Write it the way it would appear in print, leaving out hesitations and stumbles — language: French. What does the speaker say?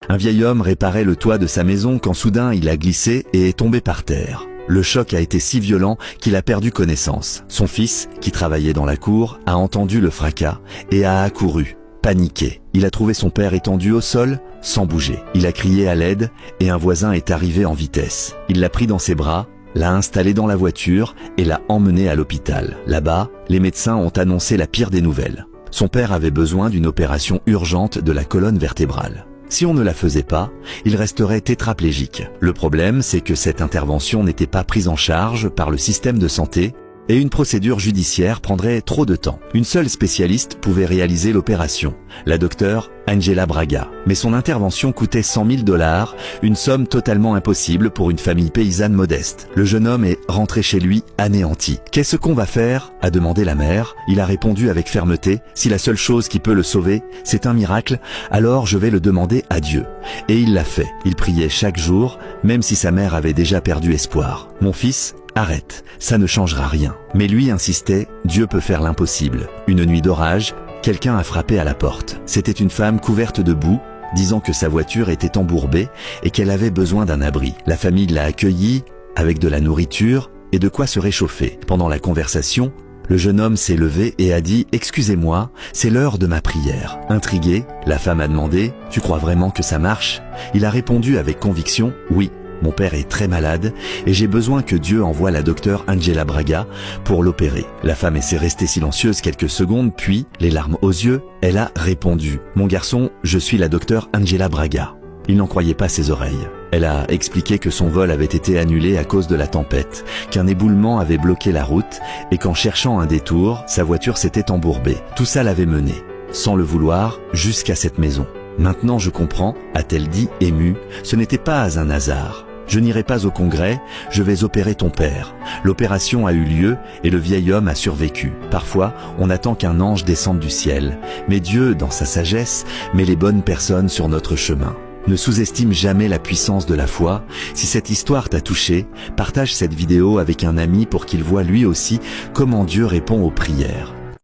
Un vieil homme réparait le toit de sa maison quand soudain il a glissé et est tombé par terre. Le choc a été si violent qu'il a perdu connaissance. Son fils, qui travaillait dans la cour, a entendu le fracas et a accouru, paniqué. Il a trouvé son père étendu au sol, sans bouger. Il a crié à l'aide et un voisin est arrivé en vitesse. Il l'a pris dans ses bras, l'a installé dans la voiture et l'a emmené à l'hôpital. Là-bas, les médecins ont annoncé la pire des nouvelles. Son père avait besoin d'une opération urgente de la colonne vertébrale. Si on ne la faisait pas, il resterait tétraplégique. Le problème, c'est que cette intervention n'était pas prise en charge par le système de santé et une procédure judiciaire prendrait trop de temps. Une seule spécialiste pouvait réaliser l'opération, la docteure Angela Braga. Mais son intervention coûtait 100 000 $, une somme totalement impossible pour une famille paysanne modeste. Le jeune homme est rentré chez lui anéanti. « Qu'est-ce qu'on va faire ?» a demandé la mère. Il a répondu avec fermeté, « Si la seule chose qui peut le sauver, c'est un miracle, alors je vais le demander à Dieu. » Et il l'a fait. Il priait chaque jour, même si sa mère avait déjà perdu espoir. « Mon fils, arrête, ça ne changera rien. » Mais lui insistait, Dieu peut faire l'impossible. Une nuit d'orage, quelqu'un a frappé à la porte. C'était une femme couverte de boue, disant que sa voiture était embourbée et qu'elle avait besoin d'un abri. La famille l'a accueillie avec de la nourriture et de quoi se réchauffer. Pendant la conversation, le jeune homme s'est levé et a dit « Excusez-moi, c'est l'heure de ma prière. » Intriguée, la femme a demandé « Tu crois vraiment que ça marche ?» Il a répondu avec conviction « Oui. Mon père est très malade et j'ai besoin que Dieu envoie la docteure Angela Braga pour l'opérer. » La femme est restée silencieuse quelques secondes, puis, les larmes aux yeux, elle a répondu « Mon garçon, je suis la docteure Angela Braga. » Il n'en croyait pas ses oreilles. Elle a expliqué que son vol avait été annulé à cause de la tempête, qu'un éboulement avait bloqué la route et qu'en cherchant un détour, sa voiture s'était embourbée. Tout ça l'avait mené, sans le vouloir, jusqu'à cette maison. « Maintenant je comprends, a-t-elle dit émue, ce n'était pas un hasard. Je n'irai pas au congrès, je vais opérer ton père. » L'opération a eu lieu et le vieil homme a survécu. Parfois, on attend qu'un ange descende du ciel. Mais Dieu, dans sa sagesse, met les bonnes personnes sur notre chemin. Ne sous-estime jamais la puissance de la foi. Si cette histoire t'a touché, partage cette vidéo avec un ami pour qu'il voie lui aussi comment Dieu répond aux prières.